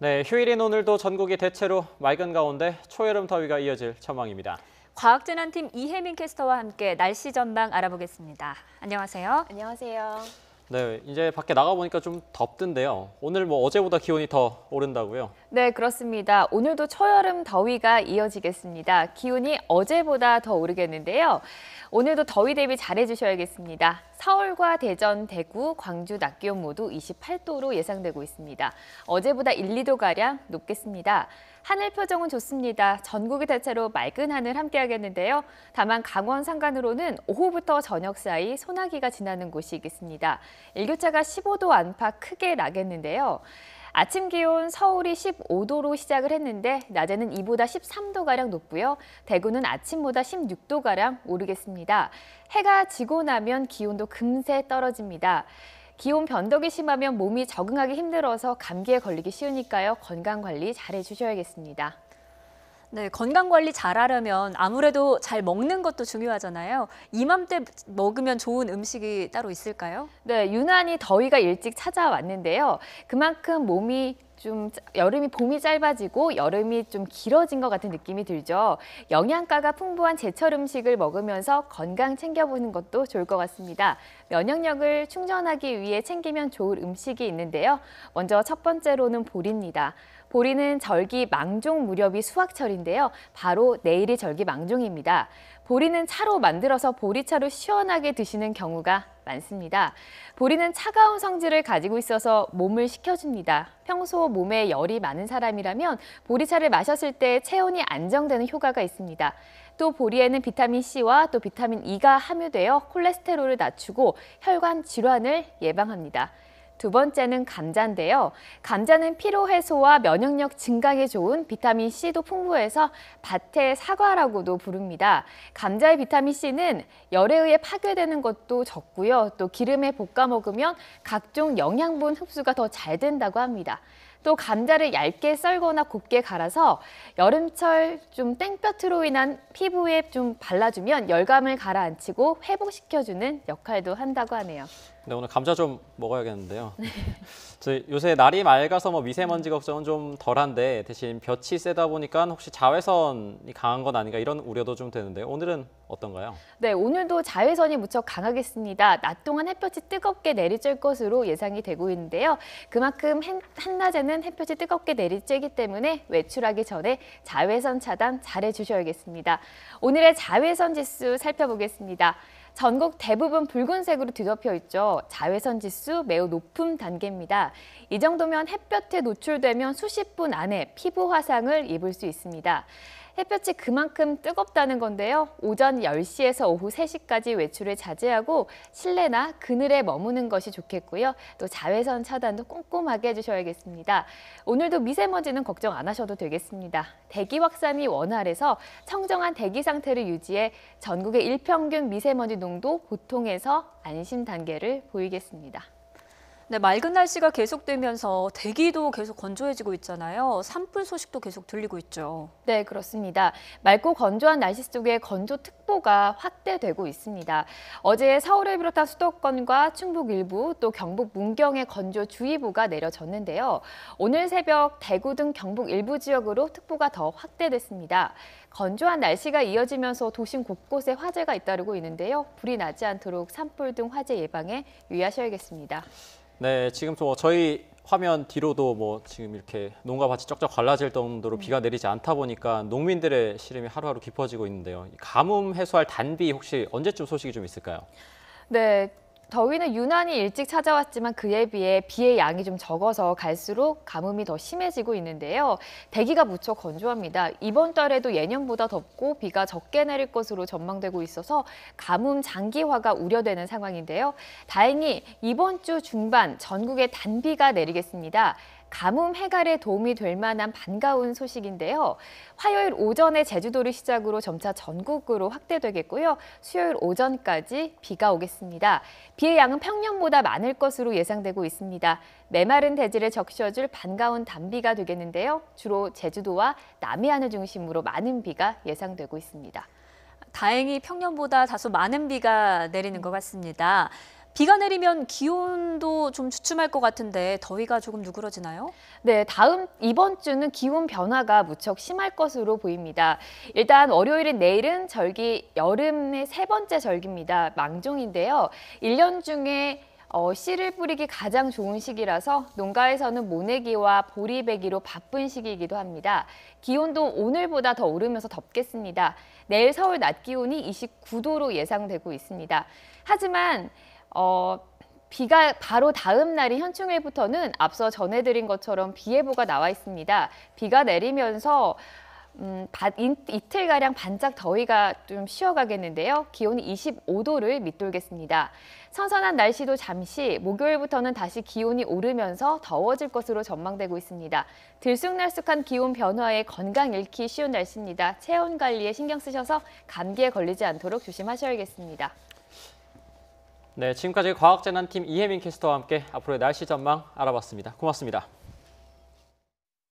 네, 휴일인 오늘도 전국이 대체로 맑은 가운데 초여름 더위가 이어질 전망입니다. 과학재난팀 이혜민 캐스터와 함께 날씨 전망 알아보겠습니다. 안녕하세요. 안녕하세요. 네, 이제 밖에 나가보니까 좀 덥던데요. 오늘 어제보다 기온이 더 오른다고요? 네, 그렇습니다. 오늘도 초여름 더위가 이어지겠습니다. 기온이 어제보다 더 오르겠는데요. 오늘도 더위 대비 잘해주셔야겠습니다. 서울과 대전, 대구, 광주 낮 기온 모두 28도로 예상되고 있습니다. 어제보다 1, 2도가량 높겠습니다. 하늘 표정은 좋습니다. 전국이 대체로 맑은 하늘 함께하겠는데요. 다만 강원 산간으로는 오후부터 저녁 사이 소나기가 지나는 곳이 있겠습니다. 일교차가 15도 안팎 크게 나겠는데요. 아침 기온 서울이 15도로 시작을 했는데 낮에는 이보다 13도가량 높고요. 대구는 아침보다 16도가량 오르겠습니다. 해가 지고 나면 기온도 금세 떨어집니다. 기온 변동이 심하면 몸이 적응하기 힘들어서 감기에 걸리기 쉬우니까요. 건강관리 잘 해주셔야겠습니다. 네, 건강관리 잘하려면 아무래도 잘 먹는 것도 중요하잖아요. 이맘때 먹으면 좋은 음식이 따로 있을까요? 네, 유난히 더위가 일찍 찾아왔는데요. 그만큼 봄이 짧아지고 여름이 좀 길어진 것 같은 느낌이 들죠. 영양가가 풍부한 제철 음식을 먹으면서 건강 챙겨보는 것도 좋을 것 같습니다. 면역력을 충전하기 위해 챙기면 좋을 음식이 있는데요. 먼저 첫 번째로는 보리입니다. 보리는 절기 망종 무렵이 수확철인데요. 바로 내일이 절기 망종입니다. 보리는 차로 만들어서 보리차로 시원하게 드시는 경우가 많습니다. 보리는 차가운 성질을 가지고 있어서 몸을 식혀줍니다. 평소 몸에 열이 많은 사람이라면 보리차를 마셨을 때 체온이 안정되는 효과가 있습니다. 또 보리에는 비타민 C와 또 비타민 E가 함유되어 콜레스테롤을 낮추고 혈관 질환을 예방합니다. 두 번째는 감자인데요. 감자는 피로 해소와 면역력 증강에 좋은 비타민 C도 풍부해서 밭의 사과라고도 부릅니다. 감자의 비타민 C는 열에 의해 파괴되는 것도 적고요. 또 기름에 볶아 먹으면 각종 영양분 흡수가 더 잘 된다고 합니다. 또 감자를 얇게 썰거나 곱게 갈아서 여름철 좀 땡볕으로 인한 피부에 좀 발라주면 열감을 가라앉히고 회복시켜주는 역할도 한다고 하네요. 네, 오늘 감자 좀 먹어야겠는데요. 저희 요새 날이 맑아서 미세먼지 걱정은 좀 덜한데 대신 볕이 세다 보니까 혹시 자외선이 강한 건 아닌가 이런 우려도 좀 되는데 오늘은 어떤가요? 네, 오늘도 자외선이 무척 강하겠습니다. 낮 동안 햇볕이 뜨겁게 내리쬐 것으로 예상이 되고 있는데요. 그만큼 한낮에는 햇볕이 뜨겁게 내리쬐기 때문에 외출하기 전에 자외선 차단 잘 해주셔야겠습니다. 오늘의 자외선 지수 살펴보겠습니다. 전국 대부분 붉은색으로 뒤덮여 있죠. 자외선 지수 매우 높은 단계입니다. 이 정도면 햇볕에 노출되면 수십 분 안에 피부 화상을 입을 수 있습니다. 햇볕이 그만큼 뜨겁다는 건데요. 오전 10시에서 오후 3시까지 외출을 자제하고 실내나 그늘에 머무는 것이 좋겠고요. 또 자외선 차단도 꼼꼼하게 해주셔야겠습니다. 오늘도 미세먼지는 걱정 안 하셔도 되겠습니다. 대기 확산이 원활해서 청정한 대기 상태를 유지해 전국의 일평균 미세먼지 농도 보통에서 안심 단계를 보이겠습니다. 네, 맑은 날씨가 계속되면서 대기도 계속 건조해지고 있잖아요. 산불 소식도 계속 들리고 있죠. 네, 그렇습니다. 맑고 건조한 날씨 속에 건조특보가 확대되고 있습니다. 어제 서울을 비롯한 수도권과 충북 일부 또 경북 문경에 건조주의보가 내려졌는데요. 오늘 새벽 대구 등 경북 일부 지역으로 특보가 더 확대됐습니다. 건조한 날씨가 이어지면서 도심 곳곳에 화재가 잇따르고 있는데요. 불이 나지 않도록 산불 등 화재 예방에 유의하셔야겠습니다. 네, 지금 저희 화면 뒤로도 지금 이렇게 농가 밭이 쩍쩍 갈라질 정도로 비가 내리지 않다 보니까 농민들의 시름이 하루하루 깊어지고 있는데요. 가뭄 해소할 단비 혹시 언제쯤 소식이 좀 있을까요? 네. 더위는 유난히 일찍 찾아왔지만 그에 비해 비의 양이 좀 적어서 갈수록 가뭄이 더 심해지고 있는데요. 대기가 무척 건조합니다. 이번 달에도 예년보다 덥고 비가 적게 내릴 것으로 전망되고 있어서 가뭄 장기화가 우려되는 상황인데요. 다행히 이번 주 중반 전국에 단비가 내리겠습니다. 가뭄 해갈에 도움이 될 만한 반가운 소식인데요. 화요일 오전에 제주도를 시작으로 점차 전국으로 확대되겠고요. 수요일 오전까지 비가 오겠습니다. 비의 양은 평년보다 많을 것으로 예상되고 있습니다. 메마른 대지를 적셔줄 반가운 단비가 되겠는데요. 주로 제주도와 남해안을 중심으로 많은 비가 예상되고 있습니다. 다행히 평년보다 다소 많은 비가 내리는 것 같습니다. 비가 내리면 기온도 좀 주춤할 것 같은데 더위가 조금 누그러지나요? 네, 이번 주는 기온 변화가 무척 심할 것으로 보입니다. 일단 월요일인 내일은 여름의 세 번째 절기입니다. 망종인데요. 1년 중에 씨를 뿌리기 가장 좋은 시기라서 농가에서는 모내기와 보리배기로 바쁜 시기이기도 합니다. 기온도 오늘보다 더 오르면서 덥겠습니다. 내일 서울 낮 기온이 29도로 예상되고 있습니다. 하지만 비가 바로 다음 날인 현충일부터는 앞서 전해드린 것처럼 비 예보가 나와 있습니다. 비가 내리면서 이틀가량 반짝 더위가 좀 쉬어가겠는데요. 기온이 25도를 밑돌겠습니다. 선선한 날씨도 잠시, 목요일부터는 다시 기온이 오르면서 더워질 것으로 전망되고 있습니다. 들쑥날쑥한 기온 변화에 건강 잃기 쉬운 날씨입니다. 체온 관리에 신경 쓰셔서 감기에 걸리지 않도록 조심하셔야겠습니다. 네, 지금까지 과학재난팀 이혜민 캐스터와 함께 앞으로의 날씨 전망 알아봤습니다. 고맙습니다.